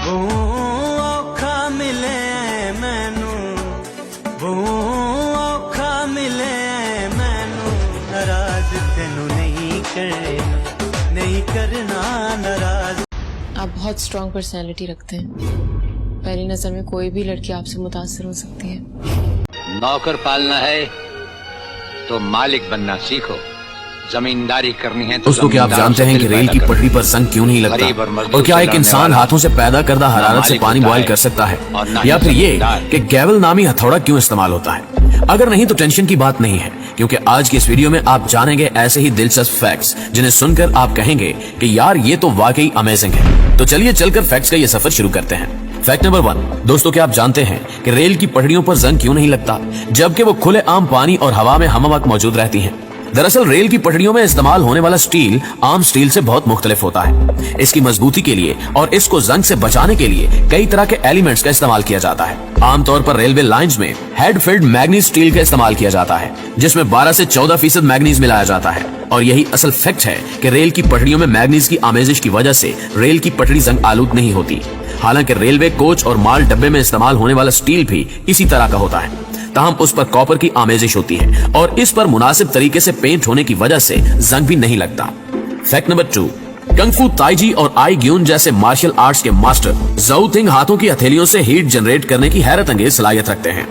औखा मिले मैनू औखा मिले मैनू नाराज तेनू नहीं करना नाराज। आप बहुत स्ट्रॉन्ग पर्सनैलिटी रखते हैं, पहली नजर में कोई भी लड़की आपसे मुतासर हो सकती है। नौकर पालना है तो मालिक बनना सीखो, जमींदारी करनी है तो दोस्तों, क्या आप जानते हैं कि रेल की पटरी पर जंग क्यों नहीं लगता? और क्या एक इंसान हाथों से पैदा करदा हरारत से पानी बॉयल कर सकता है? या फिर ये कि गैवल नामी हथौड़ा क्यों इस्तेमाल होता है? अगर नहीं तो टेंशन की बात नहीं है, क्योंकि आज की इस वीडियो में आप जानेंगे ऐसे ही दिलचस्प फैक्ट्स जिन्हें सुनकर आप कहेंगे कि यार ये तो वाकई अमेजिंग है। तो चलिए चलकर फैक्ट्स का ये सफर शुरू करते हैं। फैक्ट नंबर 1, दोस्तों, क्या आप जानते हैं कि रेल की पटरियों पर जंग क्यों नहीं लगता, जबकि वो खुले आम पानी और हवा में हमवक्त मौजूद रहती हैं? दरअसल रेल की पटरियों में इस्तेमाल होने वाला स्टील आम स्टील से बहुत मुख्तलिफ होता है। इसकी मजबूती के लिए और इसको जंग से बचाने के लिए कई तरह के एलिमेंट्स का इस्तेमाल किया जाता है। आमतौर पर रेलवे लाइंस में हेड फिल्ड मैग्नीज स्टील का इस्तेमाल किया जाता है, जिसमें 12 से 14% मैग्नीज मिलाया जाता है। और यही असल फैक्ट है कि रेल की पटरियों में मैग्नीज की आमेजिश की वजह से रेल की पटरी जंग आलूद नहीं होती। हालांकि रेलवे कोच और माल डब्बे में इस्तेमाल होने वाला स्टील भी इसी तरह का होता है, ताहम उस पर कॉपर की आमेजिश होती है और इस पर मुनासिब तरीके से पेंट होने की वजह से जंग भी नहीं लगता। फैक्ट नंबर 2, कंगफू, ताइजी और आई ग्यून जैसे मार्शल आर्ट्स के मास्टर ज़ोउ तिंग हाथों की हथेलियों से हीट जनरेट करने की हैरत अंगेज सलाहियत रखते हैं।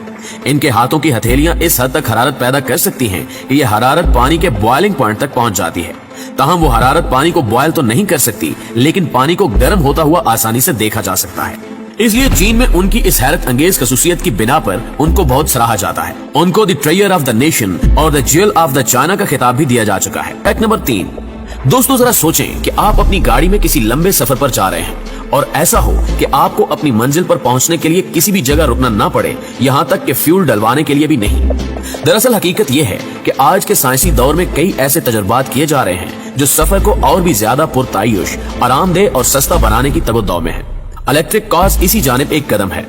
इनके हाथों की हथेलियां इस हद तक हरारत पैदा कर सकती हैं कि यह हरारत पानी के बॉइलिंग पॉइंट तक पहुंच जाती है। ताहम वो हरारत पानी को बॉयल तो नहीं कर सकती, लेकिन पानी को गर्म होता हुआ आसानी से देखा जा सकता है। इसलिए चीन में उनकी इस हैरत अंगेज खसूसियत की बिना पर उनको बहुत सराहा जाता है। उनको द ट्रेयर ऑफ द नेशन और the jewel of the China का खिताब भी दिया जा चुका है। फैक्ट नंबर 3, दोस्तों, जरा सोचें कि आप अपनी गाड़ी में किसी लंबे सफर पर जा रहे हैं और ऐसा हो कि आपको अपनी मंजिल पर पहुंचने के लिए किसी भी जगह रुकना ना पड़े, यहाँ तक कि फ्यूल डलवाने के लिए भी नहीं। दरअसल हकीकत यह है कि आज के साइंसी दौर में कई ऐसे तजुर्बात किए जा रहे हैं जो सफर को और भी ज्यादा पुरतायुश, आरामदेह और सस्ता बनाने की तवज्जो में है। इलेक्ट्रिक कार्स इसी जानिब एक कदम है।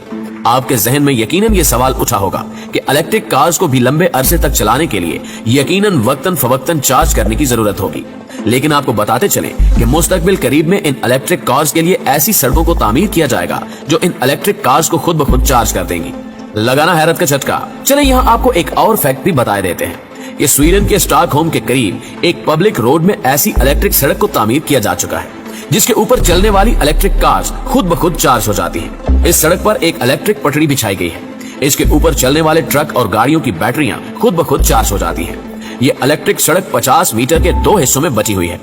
आपके जहन में यकीनन ये सवाल उठा होगा कि इलेक्ट्रिक कार्स को भी लंबे अरसे तक चलाने के लिए यकीनन वक्तन फवक्तन चार्ज करने की जरूरत होगी। लेकिन आपको बताते चलें कि मुस्तकबिल करीब में इन इलेक्ट्रिक कार्स के लिए ऐसी सड़कों को तामीर किया जाएगा जो इन इलेक्ट्रिक कार्स को खुद ब खुद चार्ज कर देंगी। लगाना हैरत का झटका। चले यहाँ आपको एक और फैक्ट भी बताए देते हैं कि स्वीडन के स्टॉकहोम के करीब एक पब्लिक रोड में ऐसी इलेक्ट्रिक सड़क को तामीर किया जा चुका है जिसके ऊपर चलने वाली इलेक्ट्रिक कार्स खुद ब खुद चार्ज हो जाती हैं। इस सड़क पर एक इलेक्ट्रिक पटरी बिछाई गई है। इसके ऊपर चलने वाले ट्रक और गाड़ियों की बैटरियां खुद ब खुद चार्ज हो जाती हैं। ये इलेक्ट्रिक सड़क 50 मीटर के 2 हिस्सों में बची हुई है।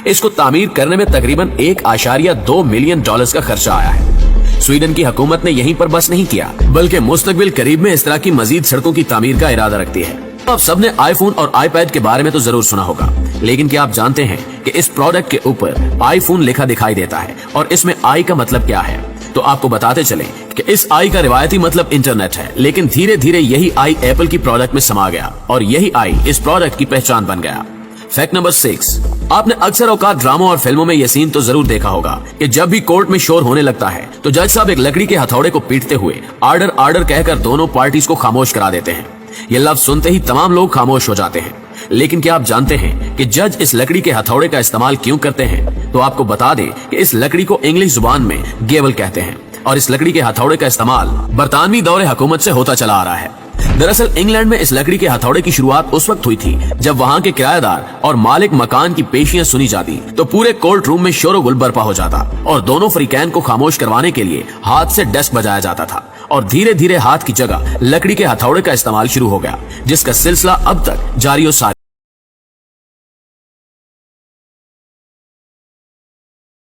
इसको तामीर करने में तकरीबन $1.2 मिलियन का खर्चा आया है। स्वीडन की हुकूमत ने यहीं पर बस नहीं किया, बल्कि मुस्तकबिल करीब में इस तरह की मजीद सड़कों की तामीर का इरादा रखती है। आप सबने आईफोन और आईपैड के बारे में तो जरूर सुना होगा, लेकिन क्या आप जानते हैं कि इस प्रोडक्ट के ऊपर आईफोन लिखा दिखाई देता है और इसमें आई का मतलब क्या है? तो आपको बताते चलें कि इस आई का रिवायती मतलब इंटरनेट है, लेकिन धीरे धीरे यही आई एप्पल की प्रोडक्ट में समा गया और यही आई इस प्रोडक्ट की पहचान बन गया। फैक्ट नंबर 6, आपने अक्सर औकात ड्रामों और फिल्मों में यह सीन तो जरूर देखा होगा कि जब भी कोर्ट में शोर होने लगता है तो जज साहब एक लकड़ी के हथौड़े को पीटते हुए आर्डर आर्डर कहकर दोनों पार्टीज को खामोश करा देते हैं। ये लफ्ज सुनते ही तमाम लोग खामोश हो जाते हैं। लेकिन क्या आप जानते हैं कि जज इस लकड़ी के हथौड़े का इस्तेमाल क्यों करते हैं? तो आपको बता दें कि इस लकड़ी को इंग्लिश जुबान में गेवल कहते हैं और इस लकड़ी के हथौड़े का इस्तेमाल बरतानवी दौरे हुकूमत से होता चला आ रहा है। दरअसल इंग्लैंड में इस लकड़ी के हथौड़े की शुरुआत उस वक्त हुई थी जब वहाँ के किराएदार और मालिक मकान की पेशियां सुनी जाती तो पूरे कोर्ट रूम में शोर गुल बरपा हो जाता और दोनों फरीकैन को खामोश करवाने के लिए हाथ से डेस्क बजाया जाता था और धीरे धीरे हाथ की जगह लकड़ी के हथौड़े का इस्तेमाल शुरू हो गया, जिसका सिलसिला अब तक जारी और सारी